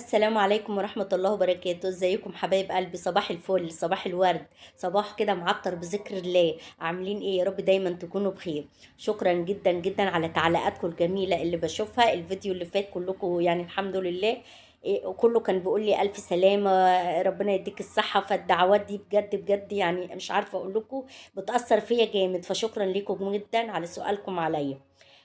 السلام عليكم ورحمة الله وبركاته. ازيكم حبايب قلبي؟ صباح الفل، صباح الورد، صباح كده معطر بذكر الله. عاملين ايه؟ يا رب دايما تكونوا بخير. شكرا جدا جدا على تعليقاتكم الجميلة اللي بشوفها. الفيديو اللي فات كلكم يعني الحمد لله كله كان بيقول لي الف سلامة، ربنا يديك الصحة. فالدعوات دي بجد بجد يعني مش عارفة اقول لكم، بتأثر فيا جامد. فشكرا لكم جدا على سؤالكم عليا.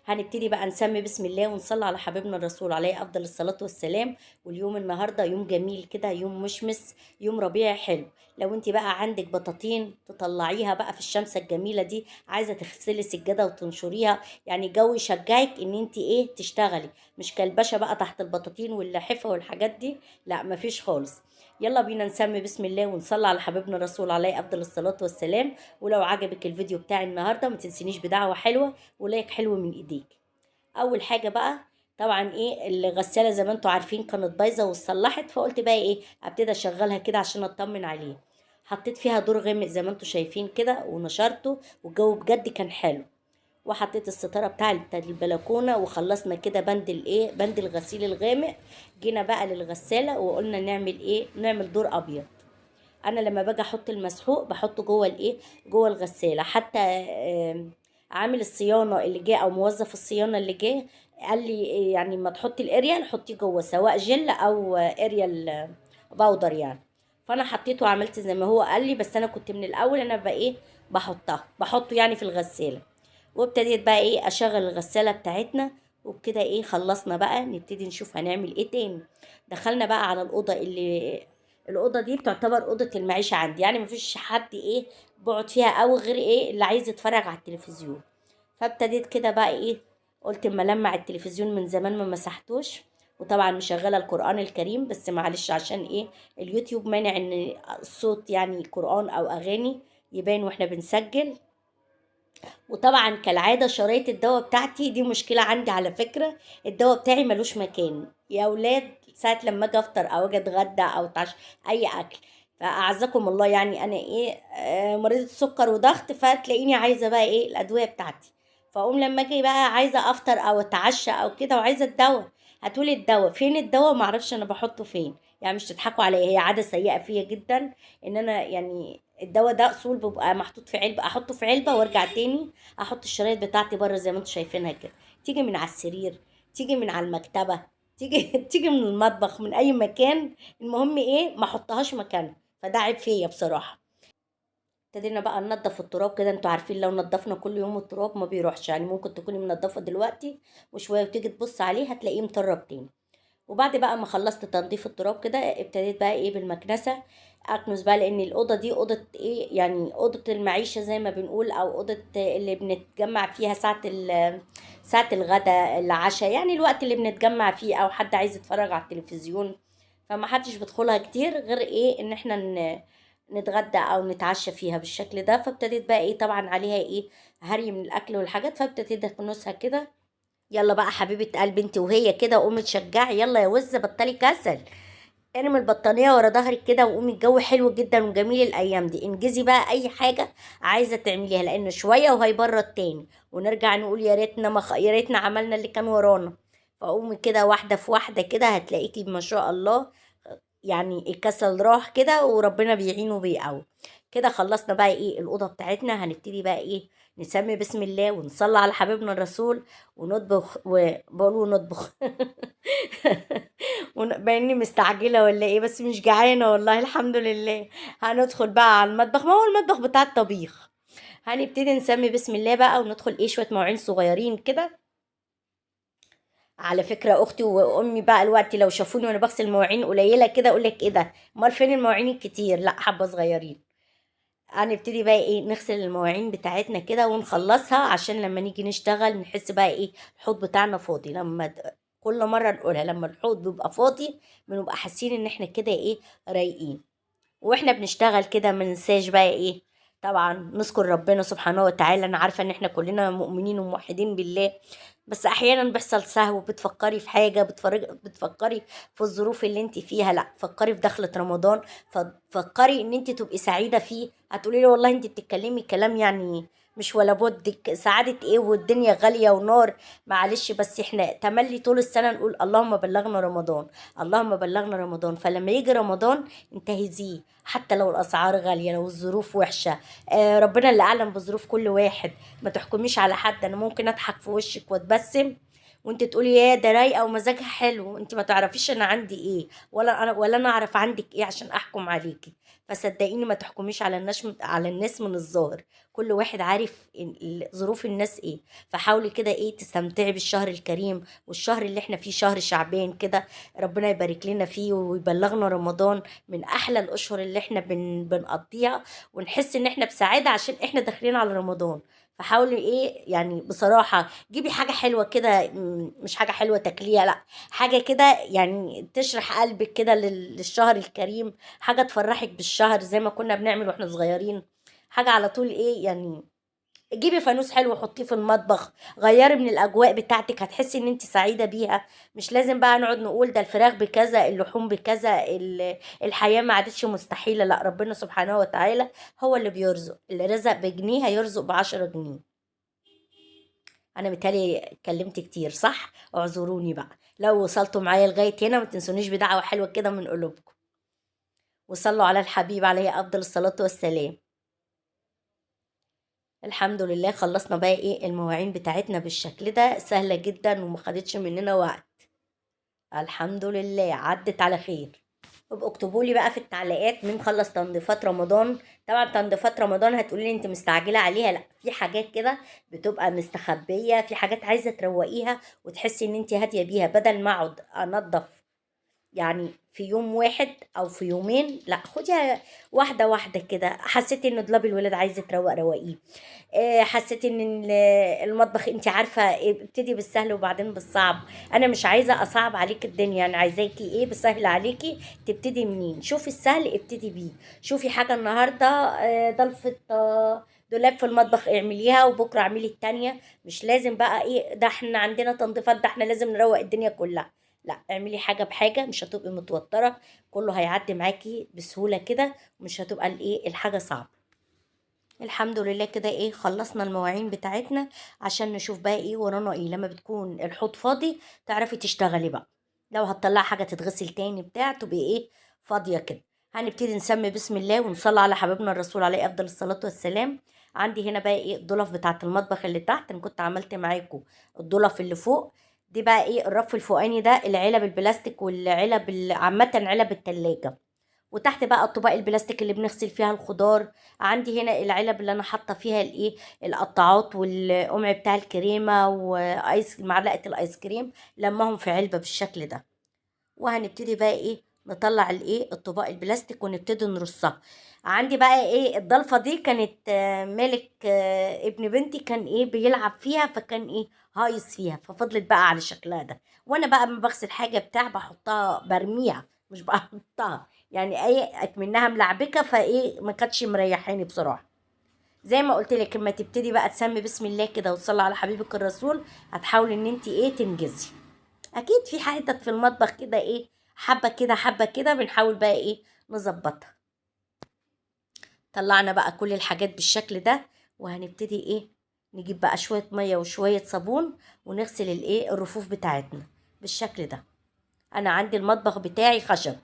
هنبتدي بقى نسمي بسم الله ونصلي على حبيبنا الرسول عليه افضل الصلاة والسلام. واليوم النهارده يوم جميل كده، يوم مشمس، يوم ربيع حلو. لو انت بقى عندك بطاطين تطلعيها بقى في الشمس الجميله دي، عايزه تغسلي سجاده وتنشريها، يعني جو يشجعك ان انت تشتغلي. مش كلبشه بقى تحت البطاطين واللحفه والحاجات دي، لا مفيش خالص. يلا بينا نسمي بسم الله ونصلي على حبيبنا الرسول عليه افضل الصلاه والسلام. ولو عجبك الفيديو بتاعي النهارده ما تنسينيش بدعوه حلوه ولايك حلو من ايديك. اول حاجه بقى، طبعا الغساله زي ما انتوا عارفين كانت بايظه واتصلحت، فقلت بقى ابتدي اشغلها كده عشان اطمن عليه. حطيت فيها دور غامق زي ما انتوا شايفين كده ونشرته، والجو بجد كان حلو. وحطيت الستاره بتاعت البلكونه، وخلصنا كده بند بند الغسيل الغامق. جينا بقى للغساله وقلنا نعمل نعمل دور ابيض. انا لما باجي احط المسحوق بحطه جوه جوه الغساله. حتى عامل الصيانه اللي جه او موظف الصيانه اللي جه قال لي يعني ما تحطي الاريال حطيه جوه، سواء جل او اريال باودر يعني. فانا حطيته وعملت زي ما هو قال لي، بس انا كنت من الاول انا بقى بحطه يعني في الغساله. وابتديت بقى اشغل الغساله بتاعتنا. وبكده خلصنا بقى، نبتدي نشوف هنعمل ايه تاني. دخلنا بقى على الاوضه دي بتعتبر اوضه المعيشه عندي، يعني مفيش حد بقعد فيها قوي غير اللي عايز يتفرج على التلفزيون. فابتديت كده بقى قلت اما لمع التلفزيون من زمان ما مسحتوش. وطبعا مشغله القران الكريم، بس معلش عشان اليوتيوب مانع ان الصوت يعني قران او اغاني يبان واحنا بنسجل. وطبعا كالعادة شرايط الدواء بتاعتي دي مشكلة عندي على فكرة. الدواء بتاعي ملوش مكان يا أولاد، ساعة لما أجي أفطر أو أجي أتغدى أو أتعشى أي أكل. فأعزكم الله يعني أنا مريضة سكر وضغط، فتلاقيني عايزة بقى الأدوية بتاعتي. فأقوم لما أجي بقى عايزة أفطر أو أتعشى أو كده وعايزة الدواء، هتقولي الدواء فين؟ الدواء معرفش أنا بحطه فين. يعني مش تضحكوا عليا، هي عادة سيئة فيا جدا ان انا يعني الدواء ده اصول بيبقى محطوط في علبه، احطه في علبه وارجع تاني احط الشرايط بتاعتي بره زي ما انتم شايفينها كده. تيجي من على السرير، تيجي من على المكتبه، تيجي تيجي من المطبخ، من اي مكان. المهم ما احطهاش مكانها. فده عيب فيا بصراحه. ابتدينا بقى ننضف التراب كده. انتوا عارفين لو نضفنا كل يوم التراب ما بيروحش، يعني ممكن تكوني منضفه دلوقتي وشويه وتيجي تبص عليه هتلاقيه مطرب تاني. وبعد بقى ما خلصت تنظيف التراب كده، ابتديت بقى بالمكنسه اكنس بقى، لان الاوضه دي اوضه يعني اوضه المعيشه زي ما بنقول، او اوضه اللي بنتجمع فيها ساعه الغداء العشاء، يعني الوقت اللي بنتجمع فيه او حد عايز يتفرج على التلفزيون. فما حدش بيدخلها كتير غير ان احنا نتغدى او نتعشى فيها بالشكل ده. فابتديت بقى طبعا عليها هري من الاكل والحاجات، فابتديت اكنسها كده. يلا بقى حبيبة قلبي انت وهي كده، قومي تشجعي، يلا يا وزة بطلي كسل. ارمي البطانية ورا ظهرك كده وقومي، الجو حلو جدا وجميل الايام دي. انجزي بقى اي حاجة عايزة تعمليها، لان شوية وهيبرد تاني ونرجع نقول يا ريتنا يا ريتنا عملنا اللي كان ورانا. فقومي كده واحدة في واحدة كده، هتلاقيكي ما شاء الله يعني الكسل راح كده وربنا بيعينه بيقوي. كده خلصنا بقى الأوضة بتاعتنا. هنبتدي بقى نسمي بسم الله ونصلي على حبيبنا الرسول ونطبخ. وبقول نطبخ باني مستعجلة ولا بس مش جعانة والله الحمد لله. هندخل بقى على المطبخ، ما هو المطبخ بتاع الطبيخ. هنبتدي نسمي بسم الله بقى وندخل شوية مواعين صغيرين كده. على فكرة أختي وأمي بقى الوقت لو شافوني وأنا بغسل مواعين قليلة كده أقولك إيه ده؟ أمال فين المواعين الكتير؟ لأ حبة صغيرين. هنبتدي بقى نغسل المواعين بتاعتنا كده ونخلصها، عشان لما نيجي نشتغل نحس بقى الحوض بتاعنا فاضي. كل مرة نقولها لما الحوض بيبقى فاضي بنبقى حاسين إن إحنا كده رايقين. واحنا بنشتغل كده ما ننساش بقى طبعا نذكر ربنا سبحانه وتعالى. انا عارفه ان احنا كلنا مؤمنين وموحدين بالله، بس احيانا بيحصل سهو، بتفكري في حاجه، بتفكري في الظروف اللي انت فيها. لا فكري في دخلة رمضان، فكري ان انت تبقي سعيده فيه. هتقولي لي والله انت بتتكلمي كلام يعني مش ولا بد سعادة ايه والدنيا غالية ونار. معلش، بس احنا تملي طول السنة نقول اللهم بلغنا رمضان، اللهم بلغنا رمضان. فلما يجي رمضان انتهزيه، حتى لو الأسعار غالية، لو الظروف وحشة. ربنا اللي أعلم بظروف كل واحد. ما تحكميش على حد. أنا ممكن أضحك في وشك وأتبسم وانت تقولي يا ده رايقه ومزاجها حلو، انت ما تعرفيش انا عندي ايه، ولا انا اعرف عندك ايه عشان احكم عليكي. فصدقيني ما تحكميش على الناس من الظاهر. كل واحد عارف ظروف الناس ايه. فحاولي كده ايه تستمتعي بالشهر الكريم، والشهر اللي احنا فيه شهر شعبان كده. ربنا يبارك لنا فيه ويبلغنا رمضان. من احلى الاشهر اللي احنا بنقضيها، ونحس ان احنا بسعادة عشان احنا داخلين على رمضان. فحاولي ايه يعني بصراحة جيبي حاجة حلوة كده، مش حاجة حلوة تاكليها، لا. حاجة كده يعني تشرح قلبك كده للشهر الكريم. حاجة تفرحك بالشهر زي ما كنا بنعمل واحنا صغيرين. حاجة على طول ايه يعني. جيبي فانوس حلو حطيه في المطبخ. غيري من الاجواء بتاعتك، هتحسي ان انت سعيده بيها. مش لازم بقى نقعد نقول ده الفراخ بكذا، اللحوم بكذا، الحياه ما عادتش مستحيله. لا، ربنا سبحانه وتعالى هو اللي بيرزق. اللي رزق بجنيه هيرزق ب10 جنيه. انا متهيألي اتكلمت كتير صح؟ اعذروني بقى لو وصلتوا معايا لغايه هنا. ما تنسونيش بدعوه حلوه كده من قلوبكم. وصلوا على الحبيب عليه افضل الصلاه والسلام. الحمد لله خلصنا بقى ايه المواعين بتاعتنا بالشكل ده، سهلة جدا وما خدتش مننا وقت. الحمد لله عدت على خير. ابقوا اكتبوا لي بقى في التعليقات مين خلص تنظيفات رمضان. طبعا تنظيفات رمضان هتقولي لي انت مستعجلة عليها، لا، في حاجات كده بتبقى مستخبية، في حاجات عايزة تروقيها وتحسي ان انت هادية بيها، بدل ما اقعد انضف يعني في يوم واحد او في يومين. لا، خديها واحده واحده كده. حسيتي ان دولاب الولاد عايزه تروق روقيه. حسيتي ان المطبخ انت عارفه ابتدي بالسهل وبعدين بالصعب. انا مش عايزه اصعب عليك الدنيا، انا عايزاكي ايه بسهل عليكي. تبتدي منين؟ شوفي السهل ابتدي بيه. شوفي حاجه النهارده ضلفه دولاب في المطبخ اعمليها، وبكره اعملي التانية. مش لازم بقى ايه ده احنا عندنا تنظيفات، ده احنا لازم نروق الدنيا كلها. لا، اعملي حاجة بحاجة، مش هتبقي متوترة. كله هيعدي معاكي بسهولة كده. مش هتبقى الايه الحاجة صعبة. الحمد لله كده ايه خلصنا المواعين بتاعتنا. عشان نشوف بقى ايه ورانا ايه. لما بتكون الحوض فاضي تعرفي تشتغلي بقى. لو هتطلع حاجة تتغسل تاني بتاع تبقي ايه فاضية كده. هنبتدي نسمي بسم الله ونصلي على حبيبنا الرسول عليه افضل الصلاة والسلام. عندي هنا بقى ايه الضلف بتاعة المطبخ اللي تحت. انا كنت عملت معاكم الضلف اللي فوق. دي بقى ايه الرف الفوقاني ده العلب البلاستيك والعلب عامة علب التلاجة. وتحت بقى الطبق البلاستيك اللي بنغسل فيها الخضار. عندي هنا العلب اللي انا حاطه فيها الايه القطاعات والقمع بتاع الكريمه وايس معلقه الايس كريم. لمهم في علبه بالشكل ده. وهنبتدي بقى ايه نطلع الايه الطباق البلاستيك ونبتدي نرصها. عندي بقى ايه الضلفه دي كانت مالك ابن بنتي كان ايه بيلعب فيها، فكان ايه هايص فيها، ففضلت بقى على شكلها ده. وانا بقى لما بغسل حاجه بتاع بحطها برميها مش بحطها. يعني ايه اكمنها ملعبكه، فايه ما كانتش مريحاني بصراحه. زي ما قلت لك اما تبتدي بقى تسمي بسم الله كده وتصلي على حبيبك الرسول، هتحاولي ان انت ايه تنجزي. اكيد في حتت في المطبخ كده ايه حبه كده حبه كده بنحاول بقى ايه نظبطها. طلعنا بقى كل الحاجات بالشكل ده. وهنبتدي ايه نجيب بقى شويه ميه وشويه صابون ونغسل الايه الرفوف بتاعتنا بالشكل ده. انا عندي المطبخ بتاعي خشب.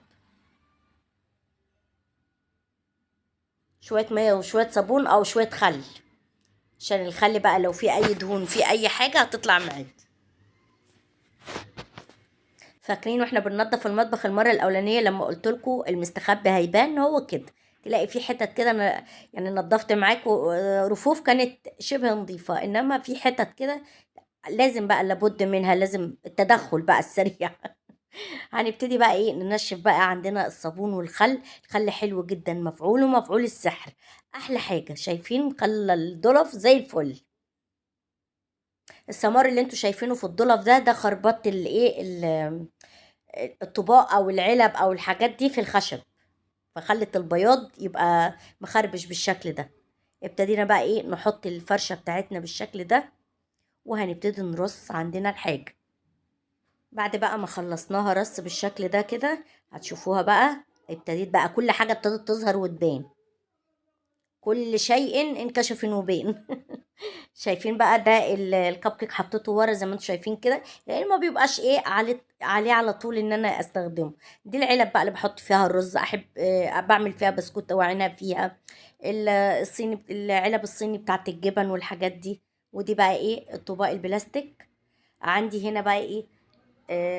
شويه ميه وشويه صابون او شويه خل. عشان الخل بقى لو في اي دهون في اي حاجه هتطلع معاك. فاكرين واحنا بننضف المطبخ المره الاولانيه لما قلت لكم المستخبي هيبان؟ هو كده. تلاقي في حتت كده انا يعني نضفت معاكم رفوف كانت شبه نظيفه، انما في حتت كده لازم بقى لابد منها، لازم التدخل بقى السريع. هنبتدي بقى ايه ننشف بقى. عندنا الصابون والخل. الخل حلو جدا، مفعوله مفعول السحر. احلى حاجه شايفين خلى الضلف زي الفل. السمار اللي انتوا شايفينه في الضلف ده خربات الايه الطباق او العلب او الحاجات دي في الخشب. فخلت البياض يبقى مخربش بالشكل ده. ابتدينا بقى ايه نحط الفرشة بتاعتنا بالشكل ده. وهنبتدي نرص عندنا الحاجة. بعد بقى ما خلصناها رص بالشكل ده كده هتشوفوها بقى ابتديت بقى كل حاجة ابتدت تظهر وتبان. كل شيء انكشف وبين. شايفين بقى ده الكب كيك حطيته ورا زي ما انتم شايفين كده، لان ما بيبقاش ايه عليه على طول ان انا استخدمه. دي العلب بقى اللي بحط فيها الرز، احب بعمل فيها بسكوت او عنب فيها. الصيني، العلب الصيني بتاعت الجبن والحاجات دي. ودي بقى ايه الطباق البلاستيك. عندي هنا بقى ايه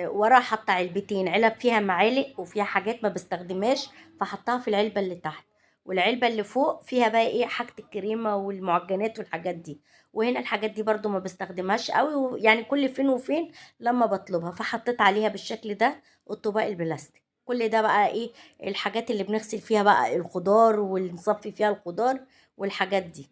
ورا حاطه علبتين، علب فيها معالق وفيها حاجات ما بستخدمهاش، فحطها في العلبه اللي تحت. والعلبه اللي فوق فيها بقى ايه حاجه الكريمه والمعجنات والحاجات دي. وهنا الحاجات دي برضو ما بستخدمهاش قوي، يعني كل فين وفين لما بطلبها، فحطيت عليها بالشكل ده الطباق البلاستيك. كل ده بقى ايه الحاجات اللي بنغسل فيها بقى الخضار ونصفي فيها الخضار والحاجات دي.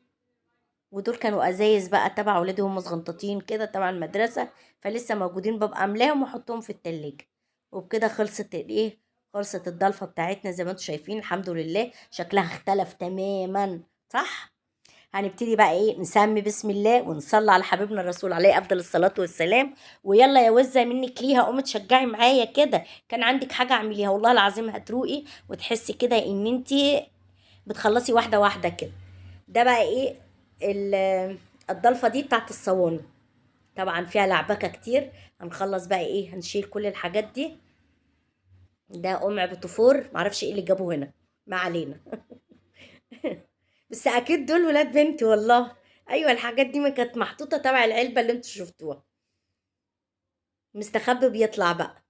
ودول كانوا ازايز بقى تبع ولادي، هم صغنطاطين كده تبع المدرسه، فلسه موجودين، ببقى املاهم واحطهم في التلاجة. وبكده خلصت الايه، خلصت الضلفه بتاعتنا زي ما انتم شايفين. الحمد لله شكلها اختلف تماما، صح. هنبتدي بقى ايه نسمي بسم الله ونصلي على حبيبنا الرسول عليه افضل الصلاه والسلام. ويلا يا وزه منك ليها، قومي تشجعي معايا كده، كان عندك حاجه اعمليها والله العظيم هتروقي وتحسي كده ان انتي بتخلصي واحده واحده كده. ده بقى ايه الضلفه دي بتاعت الصواني، طبعا فيها لعبكه كتير. هنخلص بقى ايه هنشيل كل الحاجات دي. ده قمع بطفور، معرفش ايه اللي جابه هنا، ما علينا. بس اكيد دول ولاد بنتي والله. ايوه الحاجات دي ما كانت محطوطه تبع العلبه اللي انتوا شفتوها. مستخبي بيطلع بقى.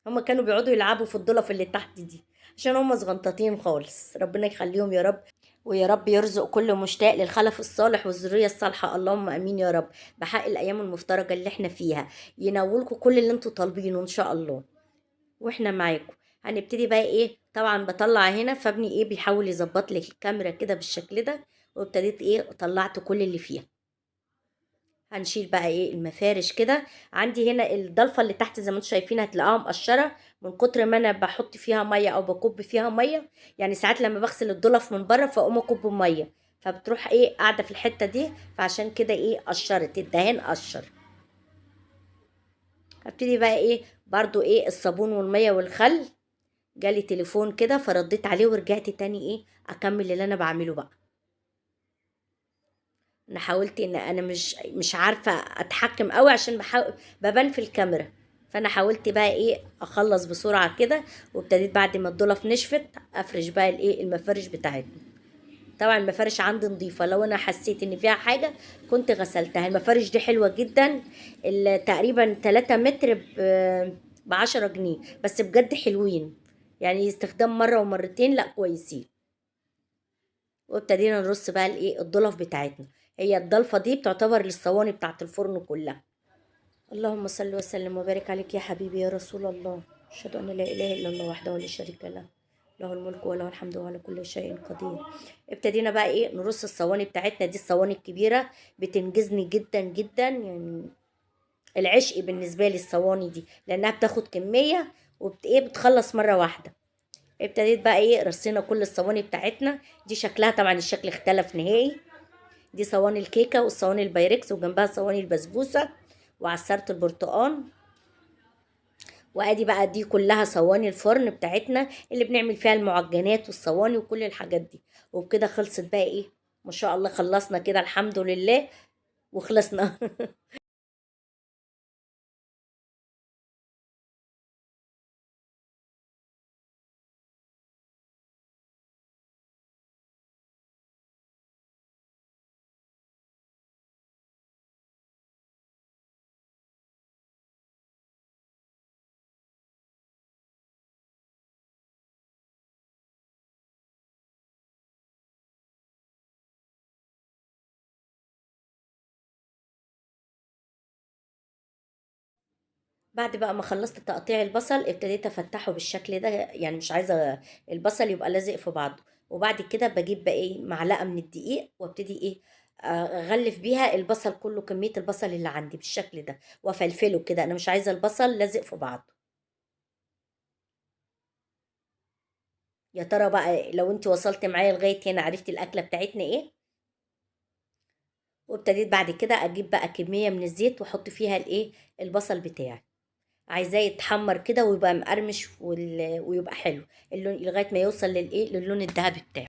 هما كانوا بيقعدوا يلعبوا في الضلف اللي تحت دي، عشان هما صغنطاطين خالص، ربنا يخليهم يا رب. ويا رب يرزق كل مشتاق للخلف الصالح والذرية الصالحة، اللهم امين يا رب، بحق الايام المفترجة اللي احنا فيها. ينولكم كل اللي انتوا طالبينه ان شاء الله، واحنا معاكم. هنبتدي بقى ايه، طبعا بطلع هنا فابني ايه بيحاول يظبط لي الكاميرا كده بالشكل ده. وابتديت ايه طلعت كل اللي فيها. هنشيل بقى ايه المفارش كده. عندي هنا الضلفه اللي تحت زي ما انتم شايفين هتلاقوها مقشره من كتر ما انا بحط فيها ميه او بكب فيها ميه. يعني ساعات لما بغسل الضلف من بره فاقوم اكب ميه، فبتروح ايه قاعده في الحته دي، فعشان كده ايه قشرت الدهان قشر. هبتدي بقى ايه برضو ايه الصابون والميه والخل. جالي تليفون كده فرديت عليه ورجعت تاني ايه اكمل اللي انا بعمله بقى. انا حاولت ان انا مش عارفه اتحكم قوي عشان بحاول ببان في الكاميرا. فانا حاولت بقى ايه اخلص بسرعه كده. وابتديت بعد ما الضلف نشفت افرش بقى الايه المفارش بتاعتنا. طبعا المفارش عندي نظيفه، لو انا حسيت ان فيها حاجه كنت غسلتها. المفارش دي حلوه جدا، تقريبا 3 متر ب10 جنيه، بس بجد حلوين، يعني استخدام مره ومرتين لا كويسين. وابتدينا نرص بقى الايه الضلف بتاعتنا. هي الضلفه دي بتعتبر للصواني بتاعت الفرن كلها. اللهم صل وسلم وبارك عليك يا حبيبي يا رسول الله. اشهد ان لا اله الا الله وحده لا شريك له، له الملك وله الحمد وعلى كل شيء قدير. ابتدينا بقى ايه نرص الصواني بتاعتنا دي. الصواني الكبيره بتنجزني جدا جدا، يعني العشق بالنسبه لي الصواني دي، لانها بتاخد كميه ايه بتخلص مره واحده. ابتديت بقى ايه رصينا كل الصواني بتاعتنا. دي شكلها طبعا الشكل اختلف نهائي. دي صواني الكيكه والصواني البايركس وجنبها صواني البسبوسه وعصرت البرتقال. وادي بقى دي كلها صواني الفرن بتاعتنا اللي بنعمل فيها المعجنات والصواني وكل الحاجات دي. وبكده خلصت بقى ايه ما شاء الله، خلصنا كده الحمد لله وخلصنا. بعد بقى ما خلصت تقطيع البصل ابتديت افتحه بالشكل ده، يعني مش عايزه البصل يبقى لازق في بعضه. وبعد كده بجيب بقى ايه معلقه من الدقيق وابتدي ايه اغلف بيها البصل كله، كميه البصل اللي عندي بالشكل ده، وافلفله كده. انا مش عايزه البصل لازق في بعضه. يا ترى بقى لو انت وصلت معايا لغايه هنا عرفتي الاكله بتاعتنا ايه. وابتديت بعد كده اجيب بقى كميه من الزيت واحط فيها الايه البصل بتاعي. عايزاه يتحمر كده ويبقى مقرمش ويبقى حلو اللون لغايه ما يوصل للايه للون الذهبي بتاعه.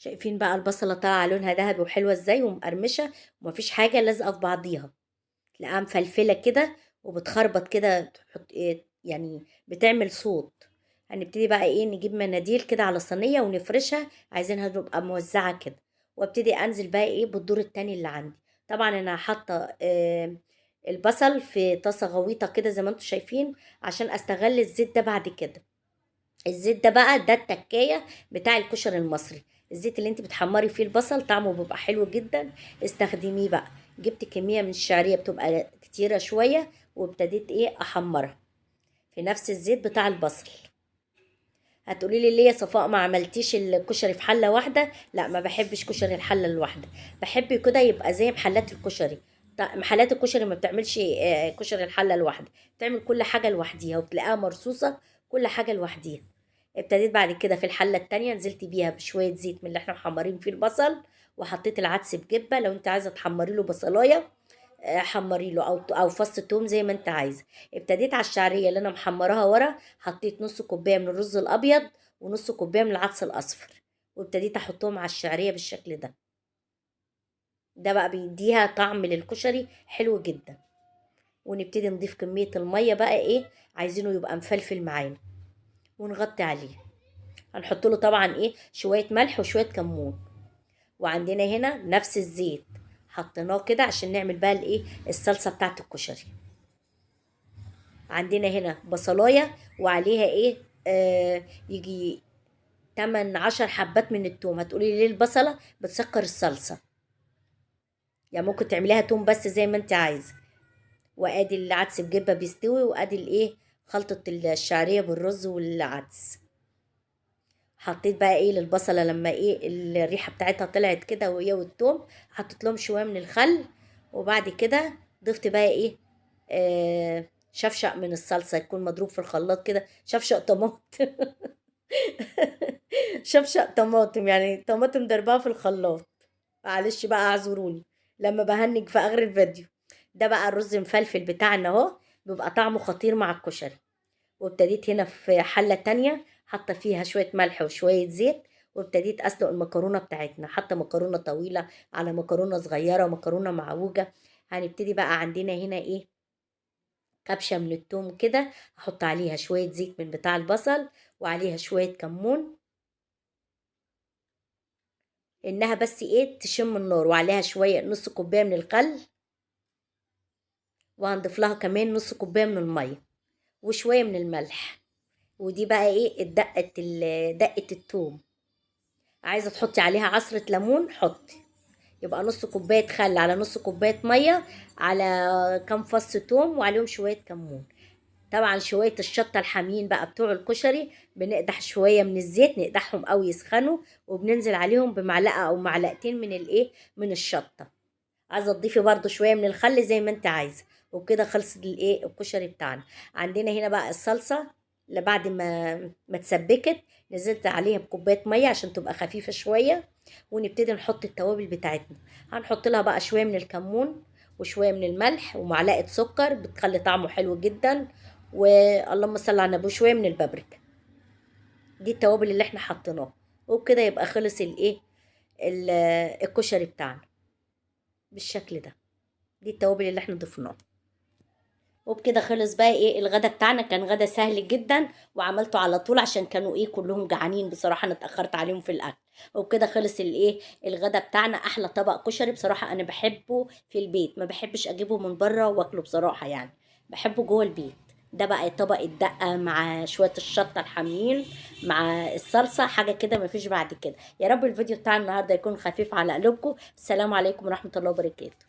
شايفين بقى البصلة طالعة لونها ذهبي وحلوة ازاي ومقرمشة، ومفيش حاجة لازقة في بعضيها، تلاقيها مفلفلة كده وبتخربط كده، تحط ايه يعني بتعمل صوت. هنبتدي بقى ايه نجيب مناديل كده على صينية ونفرشها، عايزينها تبقى موزعة كده، وابتدي انزل بقى ايه بالدور التاني اللي عندي. طبعا انا حاطة البصل في طاسة غويطة كده زي ما انتم شايفين، عشان استغل الزيت ده بعد كده. الزيت ده بقى ده التكاية بتاع الكشري المصري. الزيت اللي انت بتحمري فيه البصل طعمه بيبقى حلو جدا، استخدميه بقى. جبت كمية من الشعرية بتبقى كتيرة شوية، وابتديت ايه احمرها في نفس الزيت بتاع البصل. هتقولي لي ليه يا صفاء ما عملتيش الكشري في حلة واحدة؟ لا، ما بحبش كشري الحلة الواحدة، بحب كده يبقى زي محلات الكشري. محلات الكشري ما بتعملش كشري الحلة الواحدة، بتعمل كل حاجة لوحديها وبتلاقيها مرصوصة، كل حاجة لوحديها. ابتديت بعد كده في الحلة التانية نزلت بيها بشوية زيت من اللي احنا محمرين فيه البصل، وحطيت العدس بجبة. لو انت عايزة تحمري له بصلاية حمري له، او فص توم زي ما انت عايزه. ابتديت على الشعريه اللي انا محمراها ورا، حطيت نص كوبايه من الرز الابيض ونص كوبايه من العدس الاصفر، وابتديت احطهم على الشعريه بالشكل ده. ده بقى بيديها طعم للكشري حلو جدا. ونبتدي نضيف كميه الميه بقى ايه عايزينه يبقى مفلفل معانا، ونغطي عليه. هنحط له طبعا ايه شويه ملح وشويه كمون. وعندنا هنا نفس الزيت حطيناه كده عشان نعمل بقى الايه الصلصه بتاعت الكشري. عندنا هنا بصلايه وعليها ايه يجي 8 10 حبات من التوم. هتقولي ليه البصله بتسكر الصلصه؟ يعني ممكن تعمليها توم بس زي ما انت عايزه. وادي العدس بجبه بيستوي، وادي الايه خلطه الشعريه بالرز والعدس. حطيت بقى ايه للبصله لما ايه الريحه بتاعتها طلعت كده وهي والثوم، حطيت لهم شويه من الخل. وبعد كده ضفت بقى ايه شفشق من الصلصه يكون مضروب في الخلاط كده، شفشق طماطم شفشق طماطم يعني طماطم ضربها في الخلاط. معلش بقى اعذروني لما بهنج في اخر الفيديو. ده بقى الرز مفلفل بتاعنا اهو، بيبقى طعمه خطير مع الكشري. وابتديت هنا في حلة تانية حاطة فيها شوية ملح وشوية زيت، وابتديت أسلق المكرونة بتاعتنا، حتى مكرونة طويلة على مكرونة صغيرة مكرونة معوجة. هنبتدي بقى عندنا هنا ايه كبشة من التوم كده، هحط عليها شوية زيت من بتاع البصل، وعليها شوية كمون، انها بس ايه تشم النار، وعليها شوية نص كوباية من الخل، وهنضيف لها كمان نص كوباية من المية وشوية من الملح. ودي بقى ايه دقة التوم. عايزة تحطي عليها عصرة ليمون حطي. يبقى نص كوباية خل على نص كوباية مية على كام فص توم وعليهم شوية كمون. طبعا شوية الشطة الحامين بقى بتوع الكشري، بنقدح شوية من الزيت نقدحهم قوي يسخنوا، وبننزل عليهم بمعلقة او معلقتين من الايه من الشطة. عايزة تضيفي برضو شوية من الخل زي ما انت عايزة. وكده خلصت الايه الكشري بتاعنا. عندنا هنا بقى الصلصة اللي بعد ما اتسبكت نزلت عليها بكوباية مية عشان تبقى خفيفة شوية. ونبتدي نحط التوابل بتاعتنا. هنحط لها بقى شوية من الكمون وشوية من الملح ومعلقة سكر بتخلي طعمه حلو جدا. واللهم صل على النبي شوية من البابريكا. دي التوابل اللي احنا حطيناها. وبكده يبقى خلص الايه الكشري بتاعنا بالشكل ده. دي التوابل اللي احنا ضفناها. وبكده خلص بقى ايه الغدا بتاعنا. كان غدا سهل جدا وعملته على طول عشان كانوا ايه كلهم جعانين بصراحة، انا اتأخرت عليهم في الاكل. وبكده خلص الايه الغدا بتاعنا. احلى طبق كشري بصراحة انا بحبه في البيت، ما بحبش اجيبه من بره واكله بصراحة يعني، بحبه جوه البيت. ده بقى طبق الدقة مع شوية الشطة الحامين مع الصلصة، حاجة كده مفيش بعد كده. يا رب الفيديو بتاع النهاردة يكون خفيف على قلوبكم. السلام عليكم ورحمة الله وبركاته.